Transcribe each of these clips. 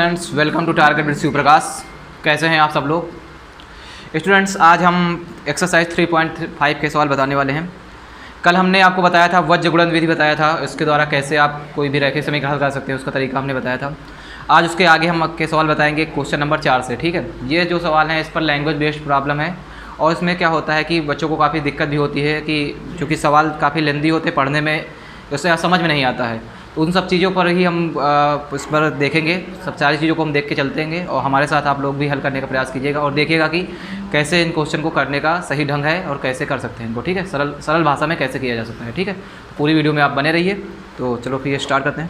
Students, welcome to target with Shiv Prakash. कैसे हैं आप सब लोग स्टूडेंट्स? आज हम एक्सरसाइज 3.5 के सवाल बताने वाले हैं। कल हमने आपको बताया था वज्र गुणन विधि बताया था, इसके द्वारा कैसे आप कोई भी रैखिक समीकरण हल कर सकते हैं, उसका तरीका हमने बताया था। आज उसके आगे हम के सवाल बताएंगे क्वेश्चन नंबर 4 से। ठीक है, ये जो सवाल है इस पर लैंग्वेज बेस्ड प्रॉब्लम है और इसमें क्या होता है कि बच्चों को काफ़ी दिक्कत भी होती है कि चूँकि सवाल काफ़ी लेंदी होते पढ़ने में, उससे समझ में नहीं आता है। तो उन सब चीज़ों पर ही हम इस पर देखेंगे, सब सारी चीज़ों को हम देख के चलतेंगे और हमारे साथ आप लोग भी हल करने का प्रयास कीजिएगा और देखिएगा कि कैसे इन क्वेश्चन को करने का सही ढंग है और कैसे कर सकते हैं इनको। ठीक है, सरल भाषा में कैसे किया जा सकता है। ठीक है, पूरी वीडियो में आप बने रहिए। तो चलो फिर स्टार्ट करते हैं।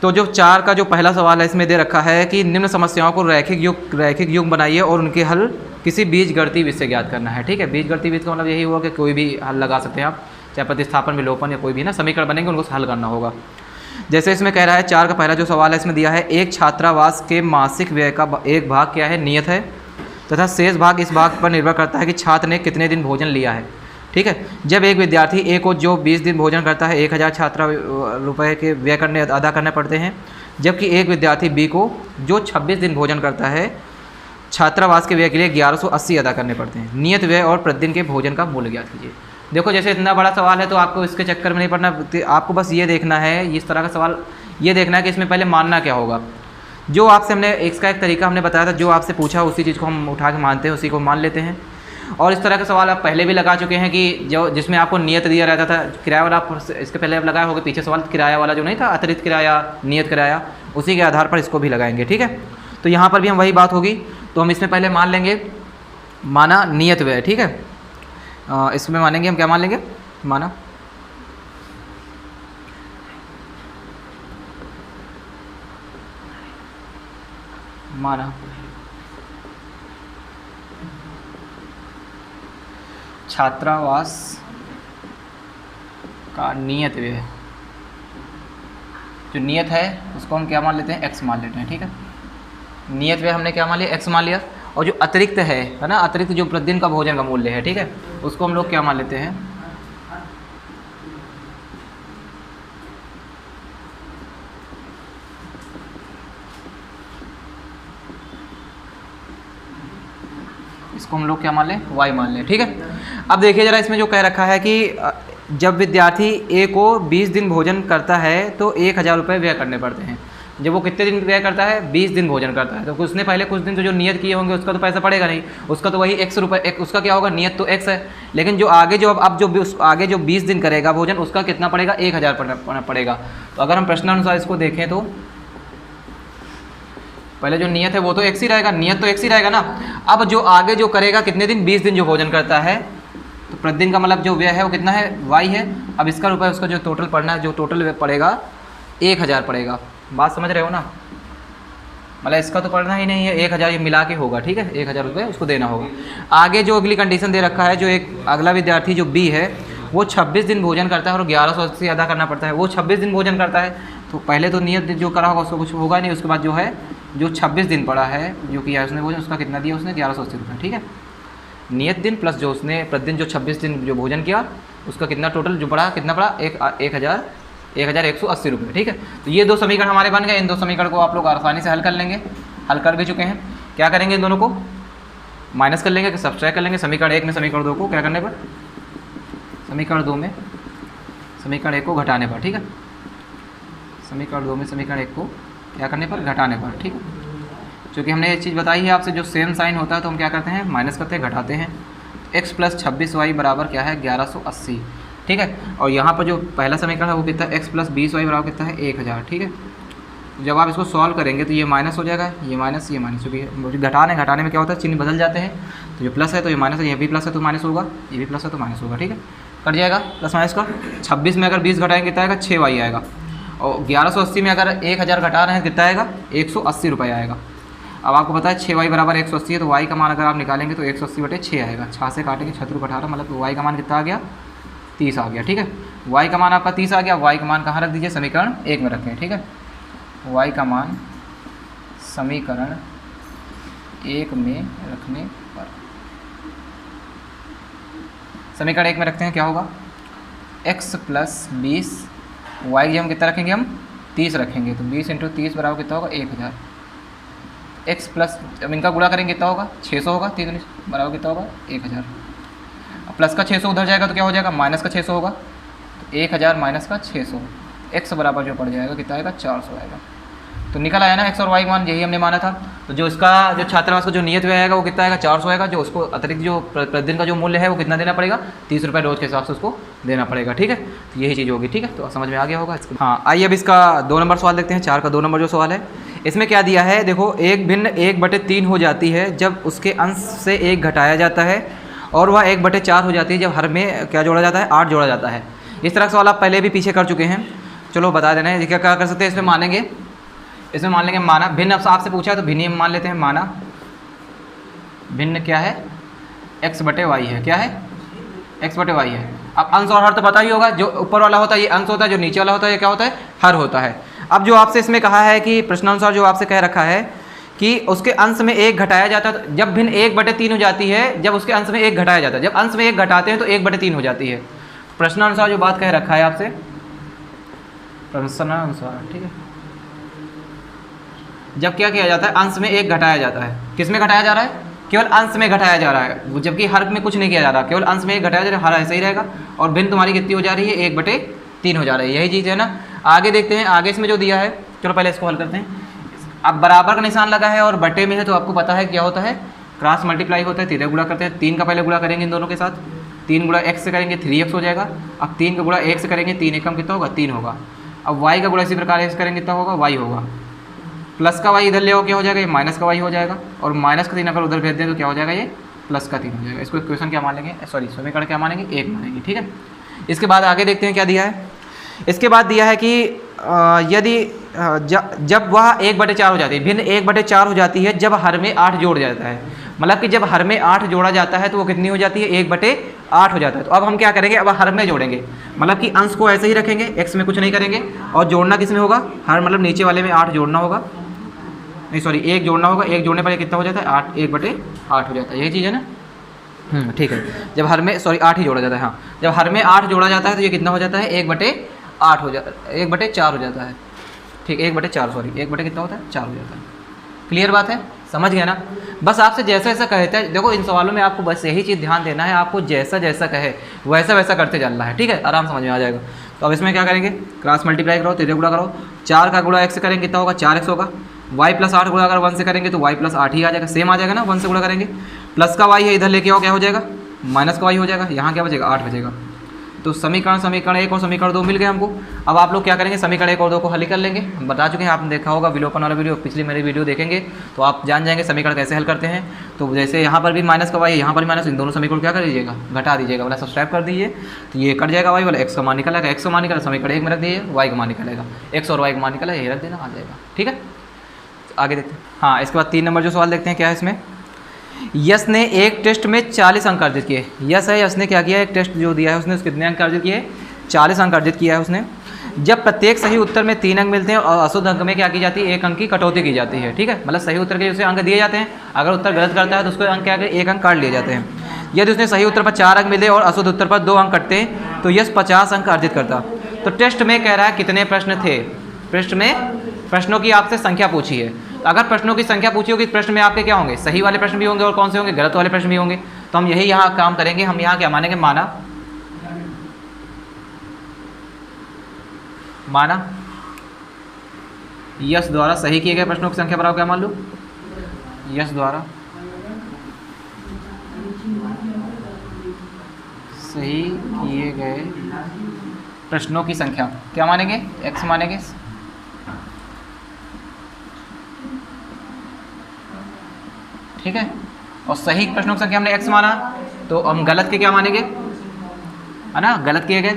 तो जो 4 का जो पहला सवाल है इसमें दे रखा है कि निम्न समस्याओं को रैखिक युग्म बनाइए और उनके हल किसी बीजगणितीय विधि से ज्ञात करना है। ठीक है, बीजगणितीय विधि का मतलब यही हुआ कि कोई भी हल लगा सकते हैं आप, चाहे प्रतिस्थापन, विलोपन या कोई भी ना समीकरण बनेंगे उनको हल करना होगा। जैसे इसमें कह रहा है 4 का पहला जो सवाल है इसमें दिया है एक छात्रावास के मासिक व्यय का एक भाग क्या है, नियत है, तथा शेष भाग इस भाग पर निर्भर करता है कि छात्र ने कितने दिन भोजन लिया है। ठीक है, जब एक विद्यार्थी ए को जो 20 दिन भोजन करता है 1000 छात्र रुपये के व्यय अदा करने पड़ते हैं, जबकि एक विद्यार्थी बी को जो 26 दिन भोजन करता है छात्रावास के व्यय के लिए 1180 अदा करने पड़ते हैं। नियत व्यय और प्रतिदिन के भोजन का मूल्य ज्ञात कीजिए। देखो, जैसे इतना बड़ा सवाल है तो आपको इसके चक्कर में नहीं पड़ना, आपको बस ये देखना है, इस तरह का सवाल ये देखना है कि इसमें पहले मानना क्या होगा। जो आपसे हमने इसका एक तरीका हमने बताया था, जो आपसे पूछा उसी चीज़ को हम उठा के मानते हैं, उसी को मान लेते हैं। और इस तरह का सवाल आप पहले भी लगा चुके हैं कि जो जिसमें आपको नियत दिया रहता था, किराया वाला, इसके पहले आप लगाए होंगे पीछे सवाल किराया वाला जो नहीं था, अतिरिक्त किराया, नियत किराया, उसी के आधार पर इसको भी लगाएंगे। ठीक है, तो यहाँ पर भी हम वही बात होगी, तो हम इसमें पहले मान लेंगे, माना नियत व्यय। ठीक है, इसमें मानेंगे हम, क्या मान लेंगे, माना छात्रावास का नियत व्यय, जो नियत है उसको हम क्या मान लेते हैं, x मान लेते हैं। ठीक है, नियत व्यय हमने क्या मान लिया, x मान लिया। और जो अतिरिक्त है ना, अतिरिक्त जो प्रतिदिन का भोजन का मूल्य है, ठीक है, उसको हम लोग क्या मान लेते हैं, इसको हम लोग क्या मान लें, y मान लें। ठीक है, अब देखिए जरा, इसमें जो कह रखा है कि जब विद्यार्थी ए को 20 दिन भोजन करता है तो 1000 रुपये व्यय करने पड़ते हैं। जब वो कितने दिन व्यय करता है, 20 दिन भोजन करता है, तो उसने पहले कुछ दिन तो जो नियत किए होंगे उसका तो पैसा पड़ेगा नहीं, उसका तो वही x रुपये, उसका क्या होगा, नियत तो x है। लेकिन जो आगे जो अब जो आगे जो 20 दिन करेगा भोजन, उसका कितना पड़ेगा, 1000 पड़ेगा। तो अगर हम प्रश्नानुसार इसको देखें तो पहले जो नियत है वो तो x ही रहेगा, नियत तो x ही रहेगा ना। अब जो आगे जो करेगा कितने दिन, 20 दिन जो भोजन करता है, तो प्रतिदिन का मतलब जो व्यय है वो कितना है, y है। अब इसका रुपये, उसका जो टोटल पड़ना है, जो टोटल पड़ेगा 1000 पड़ेगा। बात समझ रहे हो ना, मतलब इसका तो पढ़ना ही नहीं है, 1000 ये मिला के होगा। ठीक है, 1000 रुपये उसको देना होगा। आगे जो अगली कंडीशन दे रखा है, जो एक अगला विद्यार्थी जो बी है वो 26 दिन भोजन करता है और 1180 अदा करना पड़ता है। वो 26 दिन भोजन करता है, तो पहले तो नियत जो करा होगा उसको कुछ होगा नहीं, उसके बाद जो है जो 26 दिन पड़ा है जो किया उसने भोजन, उसका कितना दिया उसने, 1180 रुपये। ठीक है, नियत दिन प्लस जो उसने प्रतिदिन जो 26 दिन जो भोजन किया उसका कितना टोटल जो पड़ा, कितना पड़ा, 1180 रुपये। ठीक है, तो ये दो समीकरण हमारे बन गए। इन दो समीकरण को आप लोग आसानी से हल कर लेंगे, हल कर भी चुके हैं। क्या करेंगे, इन दोनों को माइनस कर लेंगे, सब्ट्रैक्ट कर लेंगे। समीकरण 1 में समीकरण 2 को क्या करने पर, समीकरण 2 में समीकरण 1 को घटाने पर। ठीक है, समीकरण 2 में समीकरण 1 को क्या करने पर, घटाने पर। ठीक है, क्योंकि हमने ये चीज़ बताई है आपसे, जो सेम साइन होता है तो हम क्या करते हैं, माइनस करते हैं, घटाते हैं। x + 26y बराबर क्या है, 1180। ठीक है, और यहाँ पर जो पहला समीकरण है वो कितना है, x + 20y बराबर कितना है, 1000। ठीक है, जब आप इसको सॉल्व करेंगे तो ये माइनस हो जाएगा, ये माइनस, क्योंकि घटाने में क्या होता है, चिन्ह बदल जाते हैं। तो ये प्लस है तो ये माइनस है, ये भी प्लस है तो माइनस होगा, ये भी प्लस है तो माइनस होगा। ठीक है, कट जाएगा प्लस माइनस का। 26 में अगर 20 घटाएंगे कितना आएगा, 6y आएगा। और 1180 में अगर 1000 घटा रहे हैं कितना आएगा, 180 रुपये आएगा। अब आपको पता है 6y बराबर 180 है, तो y का मान अगर आप निकालेंगे तो 180/6 आएगा। 6 से काटेंगे 6 × 18, मतलब y का मान कितना आ गया, 30 आ गया। ठीक है, y का मान आपका 30 आ गया। y का मान कहाँ रख दीजिए, समीकरण 1 में रखें। ठीक है, y का मान समीकरण 1 में रखने पर, समीकरण 1 में रखते हैं, क्या होगा, x + 20, y की हम कितना रखेंगे, हम 30 रखेंगे, तो 20 × 30 बराबर कितना होगा, 1000। x प्लस, अब इनका गुणा करेंगे कितना होगा 600 होगा, 3 बराबर कितना होगा 1000। अब प्लस का 600 उधर जाएगा तो क्या हो जाएगा माइनस का 600 होगा, तो 1000 माइनस का 600, x बराबर जो पड़ जाएगा कितना आएगा 400 आएगा। तो निकल आया ना x और y मान, यही हमने माना था। तो जो इसका जो छात्रावास का जो नियत व्यय आएगा वो कितना आएगा 400 आएगा, जो उसको अतिरिक्त जो प्रतिदिन का जो मूल्य है वो कितना देना पड़ेगा 30 रुपये रोज के हिसाब से उसको देना पड़ेगा, ठीक है। तो यही चीज़ होगी, ठीक है। तो समझ में आ गया होगा इसको। हाँ, आइए अब इसका 2 नंबर सवाल देखते हैं। 4 का 2 नंबर जो सवाल है इसमें क्या दिया है, देखो एक भिन्न 1/3 हो जाती है जब उसके अंश से 1 घटाया जाता है, और वह 1/4 हो जाती है जब हर में क्या जोड़ा जाता है 8 जोड़ा जाता है। इस तरह का सवाल आप पहले भी पीछे कर चुके हैं, चलो बता देना है। क्या कर सकते हैं इसमें, मानेंगे इसमें मान लेंगे माना भिन्न, अब आपसे पूछा है तो भिन्न मान लेते हैं। माना भिन्न क्या है x/y है, क्या है x/y है। अब अंश और हर तो पता ही होगा, जो ऊपर वाला होता है ये अंश होता है, जो नीचे वाला होता है ये क्या होता है हर होता है। अब जो आपसे इसमें कहा है कि प्रश्नानुसार जो आपसे कह रखा है कि उसके अंश में 1 घटाया जाता है, जब भिन्न 1/3 हो जाती है जब उसके अंश में 1 घटाया जाता है, जब अंश में 1 घटाते हैं तो 1/3 हो जाती है। प्रश्नानुसार जो बात कह रखा है आपसे, प्रश्नानुसार, ठीक है। जब क्या किया जाता है अंश में 1 घटाया जाता है, किस में घटाया जा रहा है केवल अंश में घटाया जा रहा है, जबकि हर में कुछ नहीं किया जा रहा, केवल अंश में 1 घटाया जा रहा है, हर ऐसे ही रहेगा। और भिन्न तुम्हारी कितनी हो जा रही है 1/3 हो जा रही है, यही चीज़ है ना। आगे देखते हैं, आगे इसमें जो दिया है, चलो पहले इसको हल करते हैं। अब बराबर का निशान लगा है और बटे में है तो आपको पता है क्या होता है क्रॉस मल्टीप्लाई होता है, 3 गुणा करते हैं। 3 का पहले गुणा करेंगे इन दोनों के साथ, 3 गुणा x से करेंगे 3x हो जाएगा। अब 3 का गुणा 1 से करेंगे 3 एकम कितना होगा 3 होगा। अब y का गुणा इसी प्रकार से करेंगे कितना होगा y होगा। प्लस का y इधर ले आओ क्या हो जाएगा, ये माइनस का y हो जाएगा। और माइनस का 3 अगर उधर भेज दें तो क्या हो जाएगा, ये प्लस का 3 हो जाएगा। इसको इक्वेशन क्या मान लेंगे, सॉरी समीकरण क्या मानेंगे 1 मानेंगे, ठीक है। इसके बाद आगे देखते हैं क्या दिया है। इसके बाद दिया है कि यदि जब वह 1/4 हो जाती है, भिन्न 1/4 हो जाती है जब हर में 8 जोड़ जाता है, मतलब कि जब हर में 8 जोड़ा जाता है तो वो कितनी हो जाती है 1/8 हो जाता है। तो अब हम क्या करेंगे, अब हर में जोड़ेंगे, मतलब कि अंश को ऐसे ही रखेंगे, x में कुछ नहीं करेंगे, और जोड़ना किस में होगा हर, मतलब नीचे वाले में 8 जोड़ना होगा, नहीं सॉरी 1 जोड़ना होगा। 1 जोड़ने पर कितना हो जाता है 8, 1/8 हो जाता है, यही चीज़ है ना। ठीक है, जब हर में 8 ही जोड़ा जाता है, हाँ जब हर में 8 जोड़ा जाता है तो ये कितना हो जाता है 1/8 हो जाता है, 1/4 हो जाता है, ठीक 1/4 सॉरी 1 कितना होता है 4 हो जाता है। क्लियर बात है, समझ गया ना। बस आपसे जैसा जैसा कहता है, देखो इन सवालों में आपको बस यही चीज़ ध्यान देना है, आपको जैसा जैसा कहे वैसा वैसा करते चलना है, ठीक है, आराम समझ में आ जाएगा। तो अब इसमें क्या करेंगे, क्रॉस मल्टीप्लाई करो, 3 गुणा करो, 4 का गुणा 1 से करेंगे कितना होगा 4x होगा। y + 8 गुणा अगर 1 से करेंगे तो y + 8 ही आ जाएगा, सेम आ जाएगा ना, 1 से गुणा करेंगे। प्लस का y है इधर लेके आओ क्या हो जाएगा माइनस का y हो जाएगा, यहाँ क्या बचेगा 8 बचेगा। तो समीकरण 1 और समीकरण 2 मिल गए हमको। अब आप लोग क्या करेंगे, समीकरण 1 और 2 को हल कर लेंगे। हम बता चुके हैं, आपने देखा होगा विलोपन वाला वीडियो, पिछली मेरी वीडियो देखेंगे तो आप जान जाएंगे समीकरण कैसे हल करते हैं। तो जैसे यहाँ पर भी माइनस का y है, यहाँ पर भी माइनस, इन दोनों समीकरण क्या कर दीजिएगा घटा दीजिएगा, वाला सब्सट्रैक्ट कर दीजिए, तो ये कट जाएगा y वाला, x का मान निकलेगा, x का मान निकला समीकरण 1 में रख दीजिए, y का मान निकलेगा, x और y का मान निकला ये रख देना, आ जाएगा, ठीक है। आगे देखते हैं, हाँ इसके बाद 3 नंबर जो सवाल देखते हैं क्या है इसमें। यश ने एक टेस्ट में 40 अंक अर्जित किए। यश है, यश ने क्या किया, एक टेस्ट जो दिया है उसने कितने अंक अर्जित किए 40 अंक अर्जित किया है उसने। जब प्रत्येक सही उत्तर में 3 अंक मिलते हैं और अशुद्ध अंक में क्या की जाती है 1 अंक की कटौती की जाती है, ठीक है। मतलब सही उत्तर के उसे अंक दिए जाते हैं, अगर उत्तर गलत करता है तो उसको अंक क्या 1 अंक काट लिए जाते हैं। यदि उसने सही उत्तर पर 4 अंक मिले और अशुद्ध उत्तर पर 2 अंक कटते तो यश 50 अंक अर्जित करता। तो टेस्ट में कह रहा है कितने प्रश्न थे, पृष्ठ में प्रश्नों की आपसे संख्या पूछी है। अगर प्रश्नों की संख्या पूछी होगी प्रश्न में आपके क्या होंगे, सही वाले प्रश्न भी होंगे और कौन से होंगे गलत वाले प्रश्न भी होंगे। तो हम यही यहाँ काम करेंगे, हम यहाँ क्या मानेंगे, माना यश द्वारा सही किए गए प्रश्नों की संख्या बराबर क्या मान लो, यश द्वारा सही किए गए प्रश्नों की संख्या क्या मानेंगे, x मानेंगे, ठीक है। और सही प्रश्नों की संख्या हमने x माना, तो हम गलत के क्या मानेंगे, है ना, गलत किए गए,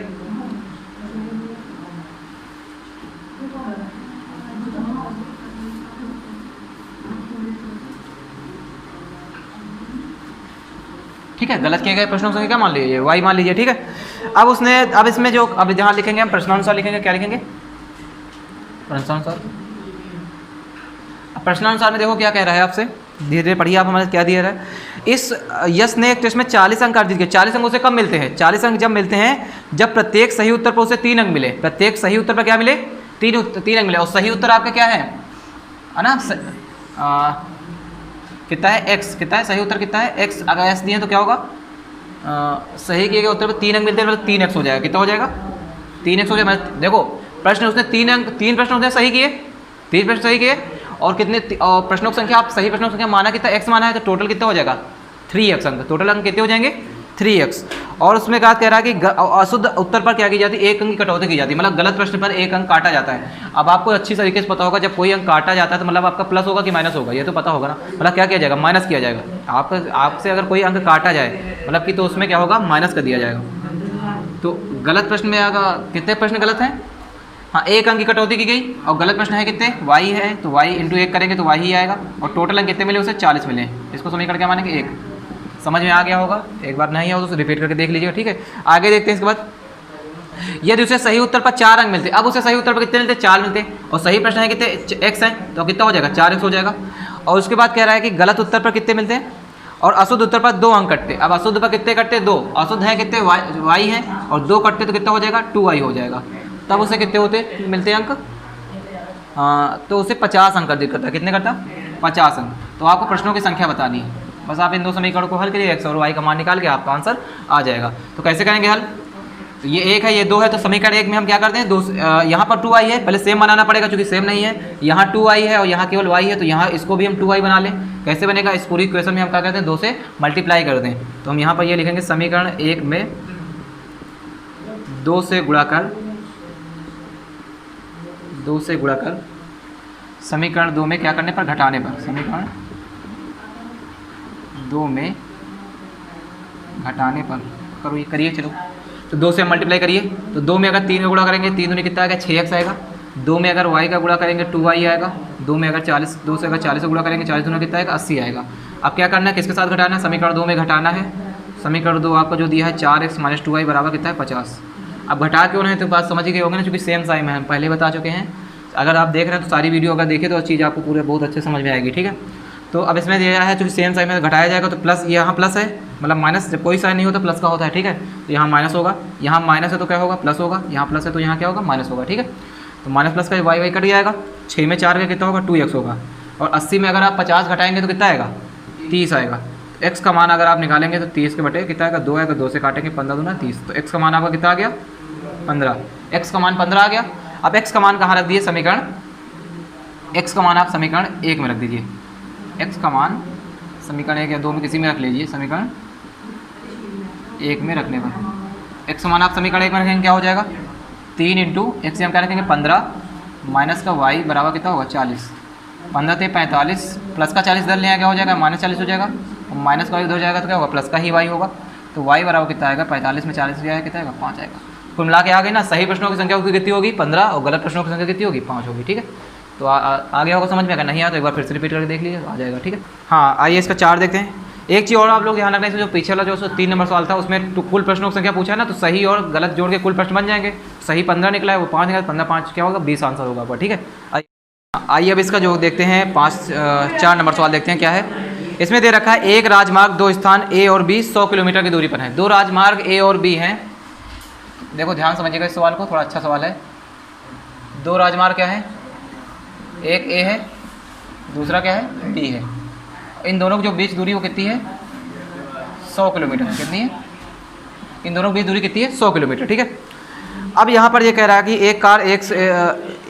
ठीक है, गलत किए गए प्रश्नों की संख्या क्या मान लीजिए y मान लीजिए, ठीक है। अब उसने, अब इसमें जो अब जहाँ लिखेंगे हम प्रश्नानुसार लिखेंगे, क्या लिखेंगे प्रश्नानुसार। प्रश्नानुसार में देखो क्या कह रहा है आपसे, धीरे धीरे पढ़िए आप, हमारे क्या दिया रहा है। इस यश ने एक टेस्ट में 40 अंक अर्जित किए। 40 अंक उसे कब मिलते हैं, 40 अंक जब मिलते हैं जब प्रत्येक सही उत्तर पर उसे 3 अंक मिले, प्रत्येक सही उत्तर पर क्या मिले 3 अंक मिले। और सही उत्तर आपका क्या है ना, कितना है एक्स, कितना है सही उत्तर कितना है एक्स। अगर एस दिए तो क्या होगा, सही किए गए उत्तर पर 3 अंक मिलते हैं, मतलब 3 एक्स हो जाएगा। कितना हो जाएगा 3 एक्स हो जाएगा। देखो प्रश्न उसने 3 प्रश्न उसने सही किए, 3 प्रश्न सही किए और कितने और प्रश्नों की संख्या, आप सही प्रश्नों की संख्या माना कितना एक्स माना है, तो टोटल कितना हो जाएगा 3x अंक। टोटल अंक कितने हो जाएंगे 3x। और उसमें क्या कह रहा है कि अशुद्ध उत्तर पर क्या की जाती है, 1 अंक की कटौती की जाती है, मतलब गलत प्रश्न पर 1 अंक काटा जाता है। अब आपको अच्छी तरीके से पता होगा जब कोई अंक काटा जाता है तो मतलब आपका प्लस होगा कि माइनस होगा, ये तो पता होगा ना। मतलब क्या किया जाएगा, माइनस किया जाएगा। आपसे अगर कोई अंक काटा जाए मतलब कि तो उसमें क्या होगा, माइनस कर दिया जाएगा। तो गलत प्रश्न में आएगा, कितने प्रश्न गलत हैं, हाँ 1 अंक की कटौती की गई। और गलत प्रश्न है कितने, y है तो y इंटू 1 करेंगे तो y ही आएगा। और टोटल अंक कितने मिले उसे 40 मिले। इसको समीकरण क्या मानेंगे 1। समझ में आ गया होगा, एक बार नहीं हो तो रिपीट करके देख लीजिएगा, ठीक है। आगे देखते हैं इसके बाद, यदि उसे सही उत्तर पर 4 अंक मिलते, अब उसे सही उत्तर पर कितने मिलते 4 मिलते, और सही प्रश्न है कितने x है तो कितना हो जाएगा 4x हो जाएगा। और उसके बाद कह रहा है कि गलत उत्तर पर कितने मिलते हैं और अशुद्ध उत्तर पर 2 अंक कटते। अब अशुद्ध पर कितने कटते 2, अशुद्ध है कितने y है और 2 कटते तो कितना हो जाएगा 2y हो जाएगा। तब उसे कितने होते मिलते अंक, तो उसे 50 अंक कर करता है। कितने करता 50 अंक। तो आपको प्रश्नों की संख्या बतानी है, बस आप इन 2 समीकरणों को हल करिए, x और y का मान निकाल के आपका आंसर आ जाएगा। तो कैसे करेंगे हल, तो ये 1 है ये 2 है, तो समीकरण 1 में हम क्या करते हैं, यहाँ पर 2y है, पहले सेम बनाना पड़ेगा क्योंकि सेम नहीं है। यहाँ 2y है और यहाँ केवल y है, तो यहाँ इसको भी हम 2y बना लें। कैसे बनेगा, इस पूरी इक्वेशन में हम क्या करते हैं 2 से मल्टीप्लाई कर दें। तो हम यहाँ पर ये लिखेंगे समीकरण 1 में 2 से गुणा कर, 2 से गुणा कर, समीकरण 2 में क्या करने पर, घटाने पर, समीकरण 2 में घटाने पर करो, ये करिए चलो। तो 2 से मल्टीप्लाई करिए, तो 2 में अगर 3 का गुणा करेंगे 3 दूनी कितना आएगा 6x आएगा। 2 में अगर y का गुणा करेंगे 2y आएगा। 2 में अगर 40, 2 से अगर 40 का गुणा करेंगे 40 दूना कितना आएगा 80 आएगा। अब क्या करना है, किसके साथ घटाना है, समीकरण 2 में घटाना है। समीकरण 2 आपको जो दिया है 4x - 2y बराबर कितना है 50। अब घटा क्यों नहीं, तो बात समझ ही गए होंगे ना, क्योंकि सेम साइन है, हम पहले बता चुके हैं। अगर आप देख रहे हैं तो सारी वीडियो अगर देखें तो चीज़ आपको पूरे बहुत अच्छे समझ में आएगी, ठीक है। तो अब इसमें दिया है चूँकि सेम साइन में घटाया जाएगा तो प्लस, यहाँ प्लस है मतलब माइनस, जब कोई साइन नहीं हो तो प्लस का होता है, ठीक है। तो यहाँ माइनस होगा, यहाँ माइनस है तो क्या होगा प्लस होगा, यहाँ प्लस है तो यहाँ क्या होगा माइनस होगा, ठीक है। तो माइनस प्लस का y कट जाएगा, 6 में 4 का कितना होगा 2x होगा। और 80 में अगर आप 50 घटाएंगे तो कितना आएगा 30 आएगा। x का मान अगर आप निकालेंगे तो 30 के बटे कितना आएगा 2 आएगा, 2 से काटेंगे 15 दूना 30, तो x का मान आपका कितना आ गया 15। x का मान 15 आ गया। अब x का मान कहाँ रख दिए, समीकरण, x का मान आप समीकरण 1 में रख दीजिए। x का मान समीकरण 1 या 2 में किसी में रख लीजिए, समीकरण 1 में रखने पर x का मान आप समीकरण 1 में रखेंगे क्या हो जाएगा 3 इंटू x से हम क्या रखेंगे 15 माइनस का y बराबर कितना होगा 40। 15 थे 45, प्लस का 40 इधर ले आया क्या हो जाएगा -40 हो जाएगा, और माइनस का y उधर जाएगा तो क्या होगा प्लस का ही y होगा। तो y बराबर कितना आएगा 45 में 40 जाएगा कितना आएगा 5 आएगा। कुल मिला के आ गए ना, सही प्रश्नों की संख्या कितनी होगी 15 और गलत प्रश्नों की संख्या कितनी होगी 5 होगी, ठीक है। तो आ गया होगा समझ में, अगर नहीं आया तो एक बार फिर से रिपीट करके देख लीजिए, आ जाएगा, ठीक है। हाँ आइए इसका 4 देखते हैं। एक चीज़ और आप लोग ध्यान रखना, इसमें जो पीछे वाला जो 3 नंबर सवाल था उसमें तो कुल प्रश्नों की संख्या पूछा है ना, तो सही और गलत जोड़ के कुल प्रश्न बन जाएंगे। सही 15 निकला है, वो 5 निकला, 15 5 क्या होगा 20 आंसर होगा आपका, ठीक है। आइए अब इसका जो देखते हैं 4 नंबर सवाल देखते हैं क्या है। इसमें दे रखा है एक राजमार्ग 2 स्थान A और B 100 किलोमीटर की दूरी पर है। 2 राजमार्ग A और B हैं, देखो ध्यान समझिएगा इस सवाल को, थोड़ा अच्छा सवाल है। 2 राजमार्ग क्या है, एक A है दूसरा क्या है B है। इन दोनों की जो बीच दूरी वो कितनी है 100 किलोमीटर। कितनी है, इन दोनों की बीच दूरी कितनी है 100 किलोमीटर, ठीक है। अब यहाँ पर ये कह रहा है कि एक कार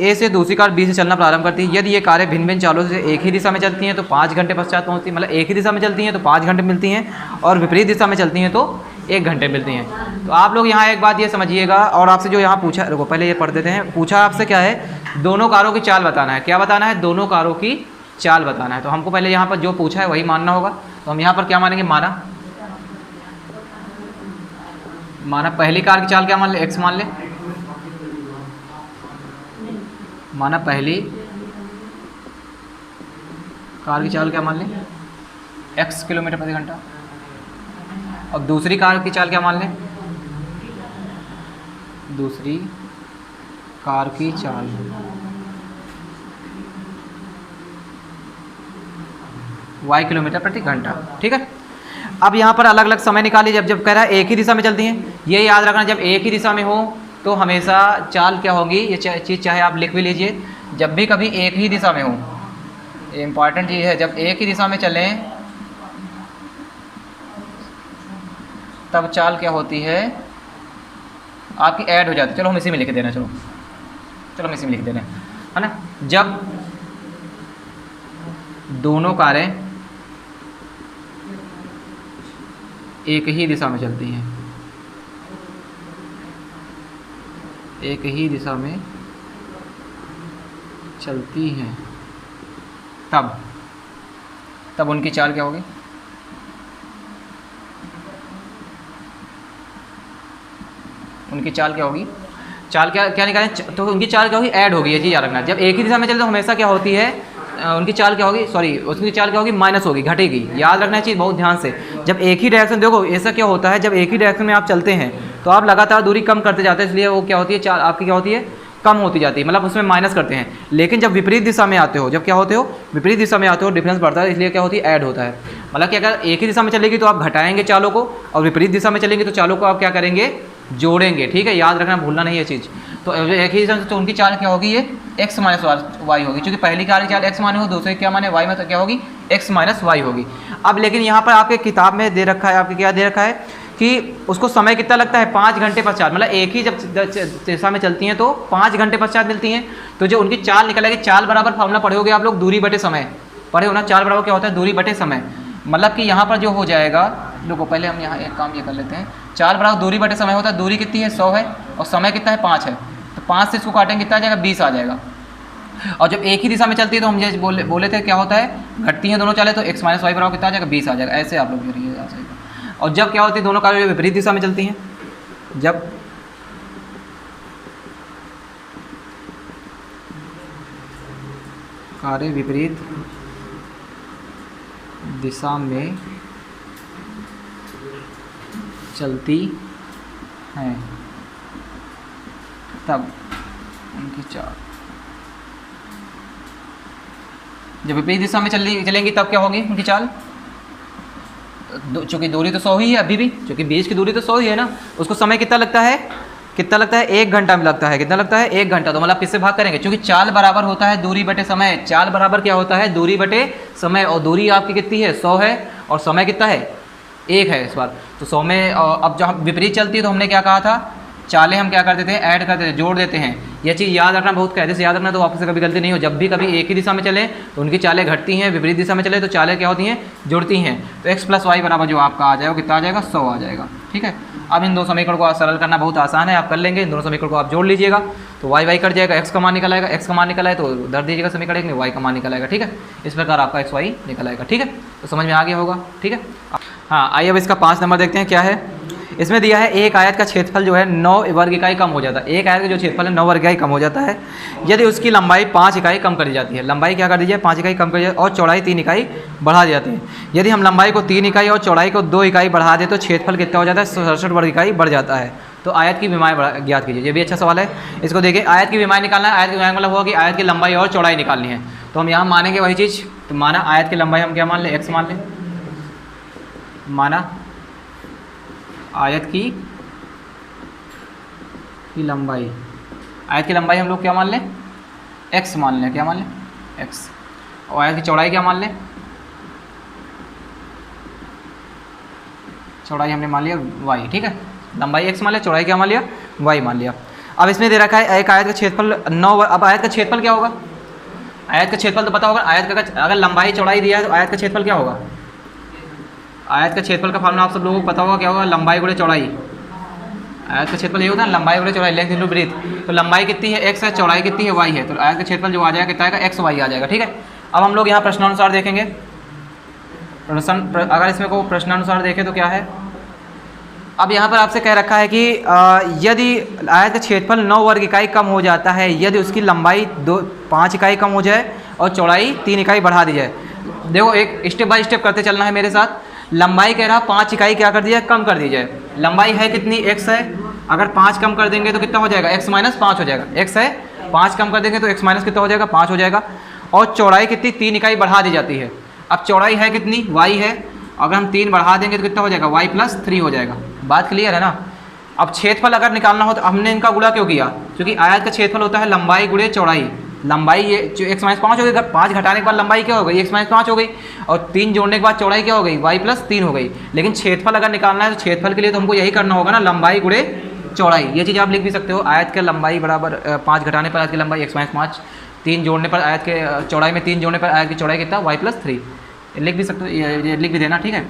A से दूसरी कार B से चलना प्रारंभ करती है। यदि ये कारें भिन्न भिन्न चालों से एक ही दिशा में चलती हैं तो 5 घंटे पश्चात पहुँचती हैं, मतलब एक ही दिशा में चलती हैं तो 5 घंटे मिलती हैं, और विपरीत दिशा में चलती हैं तो 1 घंटे मिलती हैं। तो आप लोग यहाँ एक बात ये समझिएगा, और आपसे जो यहाँ पूछा, रुको पहले ये पढ़ देते हैं। पूछा आपसे क्या है, दोनों कारों की चाल बताना है। क्या बताना है, दोनों कारों की चाल बताना है। तो हमको पहले यहाँ पर जो पूछा है वही मानना होगा। तो हम यहाँ पर क्या मानेंगे, माना पहली कार की चाल क्या मान ले, x मान ले। माना पहली कार की चाल क्या मान ले, x किलोमीटर प्रति घंटा। और दूसरी कार की चाल क्या मान ले, दूसरी कार की चाल y किलोमीटर प्रति घंटा, ठीक है। अब यहाँ पर अलग अलग समय निकालिए। जब कह रहा है एक ही दिशा में चलती हैं, ये याद रखना, जब एक ही दिशा में हो तो हमेशा चाल क्या होगी, ये चीज़ चाहे आप लिख भी लीजिए, जब भी कभी एक ही दिशा में हो इम्पॉर्टेंट चीज़ है, जब एक ही दिशा में चलें तब चाल क्या होती है आपकी ऐड हो जाती है। चलो हम इसी में लिख देना, चलो हम इसी में लिख दे रहे हैं, है ना। जब दोनों कारें एक ही दिशा में चलती हैं, एक ही दिशा में चलती हैं, तब उनकी चाल क्या होगी, उनकी चाल क्या होगी, चाल क्या निकालें, तो उनकी चाल क्या होगी, ऐड होगी। ये चीज़ याद रखना। जब एक ही दिशा में चले तो हमेशा क्या होती है, उनकी चाल क्या होगी, उसकी चाल क्या होगी, माइनस होगी, घटेगी। याद रखना चीज़ बहुत ध्यान से। जब एक ही डायरेक्शन, देखो ऐसा क्या होता है, जब एक ही डायरेक्शन में आप चलते हैं तो आप लगातार दूरी कम करते जाते हैं, इसलिए वो क्या होती है, चाल आपकी क्या होती है, कम होती जाती है, मतलब उसमें माइनस करते हैं। लेकिन जब विपरीत दिशा में आते हो, जब क्या होते हो, विपरीत दिशा में आते हो, डिफरेंस बढ़ता है, इसलिए क्या होती है, ऐड होता है। मतलब कि अगर एक ही दिशा में चलेगी तो आप घटाएंगे चालों को, और विपरीत दिशा में चलेंगे तो चालों को आप क्या करेंगे, जोड़ेंगे। ठीक है, याद रखना, भूलना नहीं है चीज़। तो एक ही दिशा में तो उनकी चाल क्या होगी, ये x माइनस वाई होगी, क्योंकि पहली कार की चाल x माने हो, दूसरे क्या माने y में, तो क्या होगी, x माइनस वाई होगी। अब लेकिन यहाँ पर आपके किताब में दे रखा है, आपके क्या दे रखा है कि उसको समय कितना लगता है, 5 घंटे पश्चात, मतलब एक ही जब दिशा में चलती हैं तो 5 घंटे पश्चात मिलती हैं। तो जो उनकी चाल निकलेगी, चाल बराबर फॉर्मूला पढ़े होगे आप लोग, दूरी बटे समय पढ़े हो ना। चाल बराबर क्या होता है, दूरी बटे समय। मतलब कि यहाँ पर जो हो जाएगा, लोगों पहले हम यहाँ एक काम ये कर लेते हैं, चाल बराबर दूरी बटे समय होता है। दूरी कितनी है, 100 है, और समय कितना है, 5 है। तो 5 से इसको काटेंगे कितना आ जाएगा, 20 आ जाएगा। और जब एक ही दिशा में चलती है तो हम ये बोले थे क्या होता है, घटती हैं दोनों चालें, तो x माइनस वाई बराबर कितना आ जाएगा, 20 आ जाएगा। ऐसे आप लोग करिए। और जब क्या होती है, दोनों कारें विपरीत दिशा में चलती हैं, जब कारें विपरीत दिशा में चलती हैं तब उनकी चाल, जब विपरीत दिशा में चलेंगी तब क्या होगी उनकी चाल, चूँकि दूरी तो 100 ही है अभी भी, चूँकि बीच की दूरी तो 100 ही है ना। उसको समय कितना लगता है, 1 घंटा में लगता है। कितना लगता है, 1 घंटा। तो मतलब किससे भाग करेंगे, क्योंकि चाल बराबर होता है दूरी बटे समय। चाल बराबर क्या होता है, दूरी बटे समय, और दूरी आपकी कितनी है, 100 है, और समय कितना है, 1 है इस बार। तो 100 में अब जब विपरीत चलती है तो हमने क्या कहा था, चालें हम क्या कर देते हैं, ऐड कर देते हैं, जोड़ देते हैं। यह चीज़ याद रखना, बहुत कायदे से याद रखना, तो आपसे कभी गलती नहीं हो। जब भी कभी एक ही दिशा में चले तो उनकी चालें घटती हैं, विपरीत दिशा में चले तो चालें क्या होती हैं, जुड़ती हैं। तो x प्लस वाई बराबर जो आपका आ जाएगा, कितना आ जाएगा, 100 आ जाएगा। ठीक है, अब इन दो समीकरण को सरल करना बहुत आसान है, आप कर लेंगे। इन दोनों समीकरण को आप जोड़ लीजिएगा तो y कट जाएगा, x का मान निकल आएगा। x का मान निकल आए तो उधर दीजिएगा समीकरण एक में, y का मान निकल आएगा। ठीक है, इस प्रकार आपका x y निकल आएगा। ठीक है, तो समझ में आ गया होगा। ठीक है, हाँ आइए अब इसका 5 नंबर देखते हैं क्या है। इसमें दिया है एक आयत का क्षेत्रफल जो है 9 वर्ग इकाई कम हो जाता है। एक आयत का जो क्षेत्रफल है 9 वर्ग इकाई कम हो जाता है यदि उसकी लंबाई 5 इकाई कम कर दी जाती है। लंबाई क्या कर दी जाए, 5 इकाई कम कर दी जाए, और चौड़ाई 3 इकाई बढ़ा दी जाती है। यदि हम लंबाई को 3 इकाई और चौड़ाई को 2 इकाई बढ़ा दें तो क्षेत्रफल कितना हो जाता है, 67 वर्ग इकाई बढ़ जाता है। तो आयत की विमाएँ ज्ञात कीजिए। ये भी अच्छा सवाल है, इसको देखिए। आयत की विमाएँ निकालना है। आयत की विमाएँ मतलब हुआ कि आयत की लंबाई और चौड़ाई निकालनी है। तो हम यहाँ मानेंगे वही चीज़। तो माना आयत की लंबाई हम क्या मान लें, x मान लें। माना आयत की लंबाई, आयत की लंबाई हम लोग क्या मान लें, x मान लें। क्या मान लें, x। और आयत की चौड़ाई क्या मान लें, चौड़ाई हमने मान लिया y। ठीक है, लंबाई x मान लिया, चौड़ाई क्या मान लिया, y मान लिया। अब इसमें दे रखा है एक आयत का क्षेत्रफल 9। अब आयत का क्षेत्रफल क्या होगा, आयत का क्षेत्रफल तो पता होगा। आयत का अगर लंबाई चौड़ाई दिया है तो आयत का क्षेत्रफल क्या होगा, आयत का क्षेत्रफल का फॉर्मूला आप सब लोगों को पता होगा, क्या होगा, लंबाई गुणे चौड़ाई। आयत का क्षेत्रफल ये होता है ना, लंबाई गुणे चौड़ाई, लेंथ इनटू ब्रेथ। तो लंबाई कितनी है, x है, चौड़ाई कितनी है, y है। तो आयत का क्षेत्रफल जो आ जाएगा कितना आएगा, x y आ जाएगा। ठीक है, अब हम लोग यहाँ प्रश्नानुसार देखेंगे। अगर इसमें को प्रश्नानुसार देखें तो क्या है, अब यहाँ पर आपसे कह रखा है कि यदि आयत का क्षेत्रफल 9 वर्ग इकाई कम हो जाता है यदि उसकी लंबाई 5 इकाई कम हो जाए और चौड़ाई 3 इकाई बढ़ा दी जाए। देखो एक स्टेप बाय स्टेप करते चलना है मेरे साथ। लंबाई कह रहा 5 इकाई क्या कर दी जाए, कम कर दी जाए। लंबाई है कितनी, x है। अगर 5 कम कर देंगे तो कितना हो जाएगा, x माइनस 5 हो जाएगा। x है, 5 कम कर देंगे तो x माइनस कितना हो जाएगा, 5 हो जाएगा। और चौड़ाई कितनी, 3 इकाई बढ़ा दी जाती है। अब चौड़ाई है कितनी, y है। अगर हम 3 बढ़ा देंगे तो कितना हो जाएगा, y प्लस 3 हो जाएगा। बात क्लियर है ना। अब क्षेत्रफल अगर निकालना हो तो हमने इनका गुणा क्यों किया, क्योंकि आयत का क्षेत्रफल होता है लंबाई गुणे चौड़ाई। लंबाई ये जो x माइनस 5 हो गई, 5 घटाने के बाद लंबाई क्या हो गई, x माइनस 5 हो गई, और 3 जोड़ने के बाद चौड़ाई क्या हो गई, y प्लस 3 हो गई। लेकिन छेदफल अगर निकालना है तो छेदफल के लिए तो हमको यही करना होगा ना, लंबाई गुणे चौड़ाई। ये चीज़ आप लिख भी सकते हो, आयत के लंबाई बराबर 5 घटाने पर आयत की लंबाई x माइनस 5, 3 जोड़ने पर आयत के चौड़ाई में 3 जोड़ने पर आयत की चौड़ाई कितना, y प्लस 3, लिख भी सकते हो, ये लिख भी देना, ठीक है।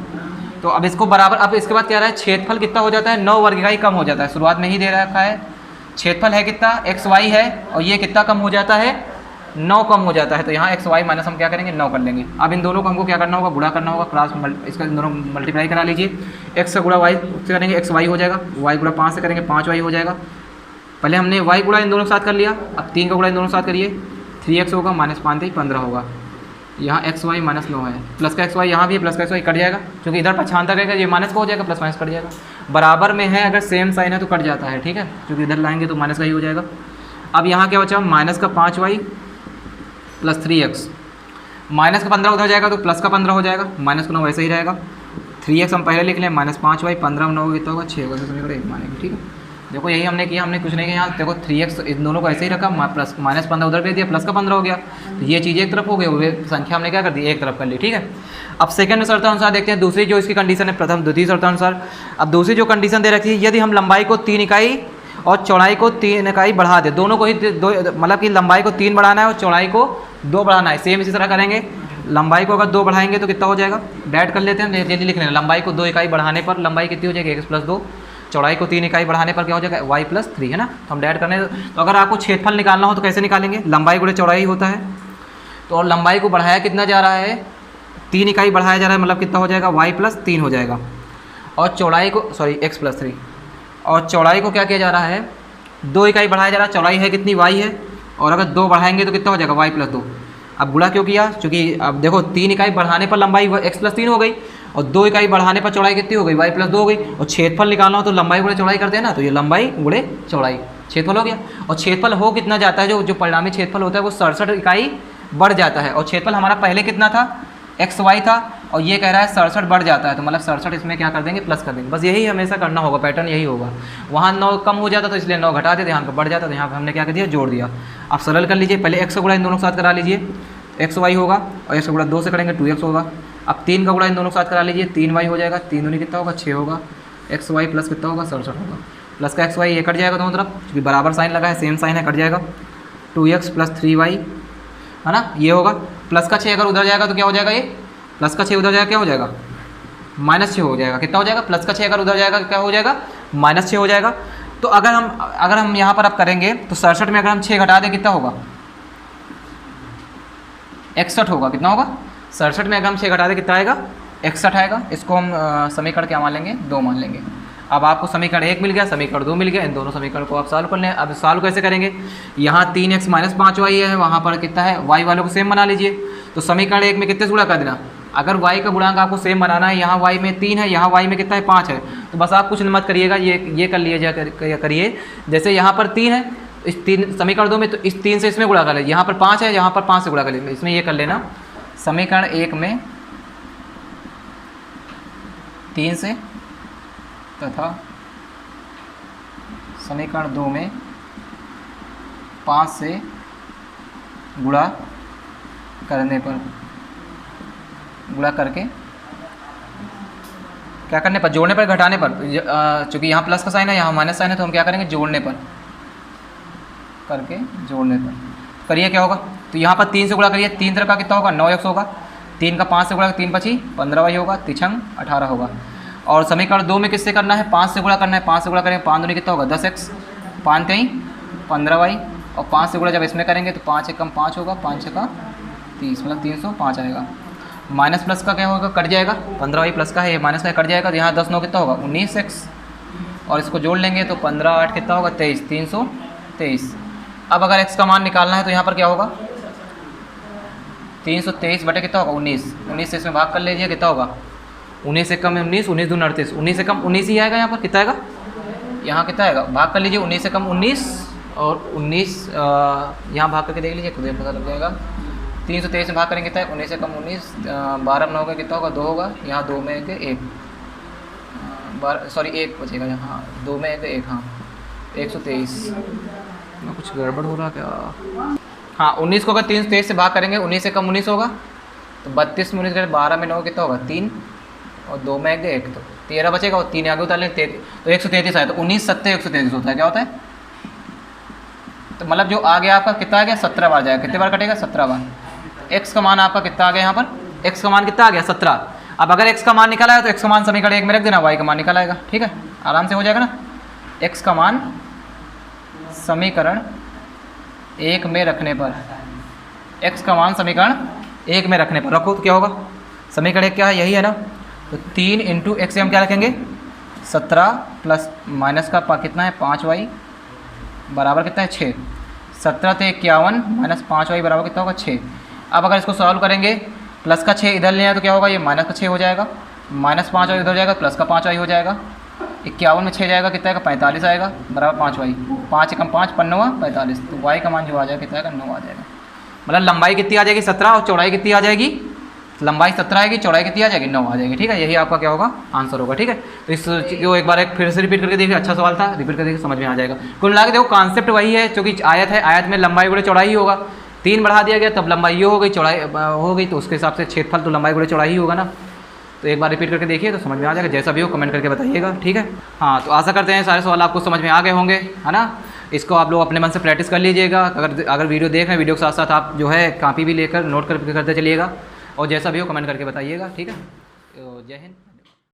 तो अब इसको बराबर, अब इसके बाद क्या रहा है, छेदफल कितना हो जाता है, 9 वर्ग इकाई कम हो जाता है, शुरुआत में ही दे रखा है। छेदफल है कितना, एक्स वाई है, और ये कितना कम हो जाता है, 9 कम हो जाता है। तो यहाँ एक्स वाई माइनस हम क्या करेंगे, 9 कर लेंगे। अब इन दोनों को हमको क्या करना होगा, गुणा करना होगा, इसका इन दोनों मल्टीप्लाई करा लीजिए। एक्स का गुणा वाई से करेंगे, एक्स वाई हो जाएगा, वाई गुणा 5 से करेंगे 5 वाई हो जाएगा। पहले हमने वाई गुणा इन दोनों के साथ कर लिया, अब 3 का गुणा इन दोनों के साथ करिए, 3x होगा माइनस 5 15 होगा। यहाँ एक्स वाई माइनस 9 है, प्लस का एक्स वाई यहाँ भी है, प्लस का एक्स वाई कट जाएगा, क्योंकि इधर पछानता रहेगा, ये माइनस का हो जाएगा, प्लस माइनस कट जाएगा। बराबर में है, अगर सेम साइन है तो कट जाता है, ठीक है, क्योंकि इधर लाएंगे तो माइनस का ही हो जाएगा। अब यहाँ क्या बचा, माइनस का 5y प्लस 3x, माइनस का 15 उधर जाएगा तो प्लस का 15 हो जाएगा, माइनस का 9 वैसे ही रहेगा। 3x हम पहले लिख लें, माइनस 5y, 15 में 9 कितना होगा, 6 होगा, समीकरण 1 मानेंगे, ठीक है। देखो यही हमने किया, हमने कुछ नहीं किया, यहाँ देखो 3x इन दोनों को ऐसे ही रखा, प्लस माइनस 15 उधर भेज दिया, प्लस का 15 हो गया, तो ये चीज़ एक तरफ हो गई, वो संख्या हमने क्या कर दी, एक तरफ कर ली, ठीक है। अब सेकंड शर्तानुसार देखते हैं दूसरी जो इसकी कंडीशन है, प्रथम द्वितीय शर्तानुसार। अब दूसरी जो कंडीशन दे रखी है, यदि हम लंबाई को 3 इकाई और चौड़ाई को 3 इकाई बढ़ा दे, दोनों को ही दो, मतलब कि लंबाई को 3 बढ़ाना है और चौड़ाई को 2 बढ़ाना है, सेम इसी तरह करेंगे। लंबाई को अगर 2 बढ़ाएंगे तो कितना हो जाएगा, डायरेक्ट कर लेते हैं, जल्दी लिख लेना। लंबाई को 2 इकाई बढ़ाने पर लंबाई कितनी हो जाएगी, x प्लस 2, चौड़ाई को 3 इकाई बढ़ाने पर क्या हो जाएगा, y प्लस 3, है ना। तो हम डायरेक्ट करने, तो अगर आपको छेदफल निकालना हो तो कैसे निकालेंगे, लंबाई गुणे चौड़ाई होता है, तो और लंबाई को बढ़ाया कितना जा रहा है, 3 इकाई बढ़ाया जा रहा है, मतलब कितना हो जाएगा, y प्लस 3 हो जाएगा। और चौड़ाई को x प्लस 3, और चौड़ाई को क्या किया जा रहा है, 2 इकाई बढ़ाया जा रहा है, चौड़ाई है कितनी, y है, और अगर 2 बढ़ाएंगे तो कितना हो जाएगा, y प्लस 2। अब गुणा क्यों किया, क्योंकि अब देखो 3 इकाई बढ़ाने पर लंबाई x प्लस 3 हो गई, और 2 इकाई बढ़ाने पर चौड़ाई कितनी हो गई, y प्लस 2 हो गई। और छेदफल निकालना हो तो लंबाई गुणे चौड़ाई करते हैं ना, तो ये लंबाई गुणे चौड़ाई छेदफल हो गया। और छेदफल हो कितना जाता है, जो परिणामी छेदफल होता है वो 67 इकाई बढ़ जाता है। और छेदफल हमारा पहले कितना था, एक्स वाई था, और ये कह रहा है 67 बढ़ जाता है, तो मतलब 67 इसमें क्या कर देंगे, प्लस कर देंगे। बस यही हमेशा करना होगा, पैटर्न यही होगा। वहाँ 9 कम हो जाता तो इसलिए 9 घटा देते, यहाँ पर बढ़ जाता तो यहाँ पर हमने क्या कर दिया, जोड़ दिया। आप सरल कर लीजिए, पहले एक्स का गुणा इन दोनों के साथ करा लीजिए, एक्स वाई होगा, और एक्स का गुणा 2 से करेंगे 2x होगा। अब 3 का गुणा इन दोनों के साथ करा लीजिए, 3y हो जाएगा, 3 दूनी कितना होगा, 6 होगा, एक्स वाई प्लस कितना होगा, 67 होगा। प्लस का एक्स वाई ये कट जाएगा दोनों तरफ, क्योंकि बराबर साइन लगा है, सेम साइन है, कट जाएगा। 2x प्लस 3y, है ना, ये होगा। प्लस का 6 अगर उधर जाएगा तो क्या हो जाएगा, ये प्लस का 6 उधर जाएगा क्या हो जाएगा, -6 हो जाएगा। कितना हो जाएगा, प्लस का 6 अगर उधर जाएगा क्या हो जाएगा, -6 हो जाएगा। तो अगर हम यहाँ पर अब करेंगे तो 67 में अगर हम 6 घटा दें कितना होगा, 61 होगा। कितना होगा, 67 में अगर हम 6 घटा दें कितना आएगा, 61 आएगा। इसको हम समीकरण क्या मान लेंगे, 2 मान लेंगे। अब आपको समीकरण 1 मिल गया, समीकरण 2 मिल गया, इन दोनों समीकरण को आप सॉल्व कर लें। अब सॉल्व कैसे करेंगे, यहाँ 3x माइनस 5y है, वहाँ पर कितना है, y वालों को सेम बना लीजिए। तो समीकरण 1 में कितने से गुणा कर देना, अगर y का गुणांक आपको सेम बनाना है, यहाँ y में 3 है, यहाँ y में कितना है, 5 है, तो बस आप कुछ मत करिएगा, ये कर लीजिए, करिए। जैसे यहाँ पर 3 है, इस 3 समीकरण 2 में, तो इस 3 से इसमें गुणा कर लीजिए। यहाँ पर 5 है, यहाँ पर 5 से गुणा कर लीजिए, इसमें ये कर लेना, समीकरण 1 में 3 से तथा समीकरण 2 में 5 से गुणा करने पर, गुणा करके क्या करने पर, जोड़ने पर, घटाने पर, चूँकि यहाँ प्लस का साइन है, यहाँ माइनस साइन है, तो हम क्या करेंगे, जोड़ने पर करके, जोड़ने पर करिए क्या होगा। तो यहाँ पर 3 से गुणा करिए, 3 तरह का कितना होगा, 9x होगा। 3 का 5 से गुणा, 3 पची 15y होगा, 3 18 होगा। और समीकरण 2 में किससे करना है, 5 से गुणा करना है, 5 से गुणा करेंगे, 5 दूनी कितना होगा, 10x, 5 3 15y, और 5 से गुणा जब इसमें करेंगे तो 5 1 5 होगा, 5 6 30, मतलब 305 आएगा। माइनस प्लस का क्या होगा, कट जाएगा, 15y प्लस का है, ये माइनस का कट जाएगा, तो यहाँ 10 9 कितना होगा, 19x, और इसको जोड़ लेंगे तो 15 8 कितना होगा, 23, 323। अब अगर x का मान निकालना है तो यहाँ पर क्या होगा, 323 बटे कितना होगा, 19 से इसमें भाग कर लीजिए, कितना होगा, 19 से कम 19, 19 दूनी 38, 19 से कम 19 ही आएगा। यहाँ पर कितना आएगा, यहाँ कितना आएगा, भाग कर लीजिए, 19 से कम 19, और 19 यहाँ भाग करके देख लीजिए, खुद ही पता लग जाएगा। 323 में भाग करेंगे कितना है, 19 से कम 19, 12 में 9 होगा, कितना होगा, 2 होगा, यहाँ 2 में 1 सॉरी 1 बचेगा यहाँ, 2 में 1 हाँ 123 में कुछ गड़बड़ हो रहा क्या, हाँ 19 को अगर 3 23 से भाग करेंगे 19 से कम 19 होगा, तो 32 में 19 करें 12 में 9 कितना होगा 3 और 2 में 1 तो 13 बचेगा और 3 आगे उतार लें 33, तो 133 आया, तो 19 7 133 होता है। क्या होता है? तो मतलब जो आ गया आपका कितना आ गया 17 बार जाएगा। कितने बार कटेगा? 17 बार। एक्स का मान आपका कितना आ गया यहाँ पर? एक्स का मान कितना आ गया 17। अब अगर एक्स का मान निकाला है तो एक्स का मान समीकरण 1 में रख देना, वाई का मान निकाल आएगा। ठीक है, आराम से हो जाएगा ना। एक्स का मान समीकरण 1 में रखने पर, एक्स का मान समीकरण 1 में रखने पर रखो तो क्या होगा? समीकरण 1 क्या है? यही है ना। तो 3 इंटू एक्स से हम क्या रखेंगे 17 प्लस माइनस का कितना है 5y बराबर कितना है 6। 17 थे 51 माइनस 5y बराबर कितना होगा 6। अब अगर इसको सॉल्व करेंगे प्लस का 6 इधर ले आए तो क्या होगा? ये माइनस का 6 हो जाएगा, माइनस 5y उधर जाएगा, प्लस का 5y हो जाएगा। 51 में 6 जाएगा कितना आएगा? 45 आएगा बराबर 5y। 5 एकम 5 5 45, तो y का मान जो आ जाएगा कितना आएगा? 9 आ जाएगा। मतलब लंबाई कितनी आ जाएगी 17 और चौड़ाई कितनी आ जाएगी? लंबाई 17 आएगी, चौड़ाई कितनी आ जाएगी? 9 आ जाएगी। ठीक है, यही आपका क्या होगा? आंसर होगा। ठीक है, तो इस को एक बार फिर से रिपीट करके देखिए। अच्छा सवाल था, रिपीट करके समझ में आ जाएगा। कुल मिला के देखो कॉन्सेप्ट वही है, क्योंकि आयत है, आयत में लंबाई गुणे चौड़ाई ही होगा। 3 बढ़ा दिया गया तब लंबाई ये हो गई, चौड़ाई हो गई, तो उसके हिसाब से क्षेत्रफल तो लंबाई गुणे चौड़ाई ही होगा ना। तो एक बार रिपीट करके देखिए तो समझ में आ जाएगा। जैसा भी हो कमेंट करके बताइएगा। ठीक है, हाँ तो आशा करते हैं सारे सवाल आपको समझ में आ गए होंगे, है ना। इसको आप लोग अपने मन से प्रैक्टिस कर लीजिएगा। अगर वीडियो देख रहे हैं, वीडियो के साथ साथ आप जो है कॉपी भी लेकर नोट करके करते चलिएगा, और जैसा भी हो कमेंट करके बताइएगा। ठीक है, तो जय हिंद।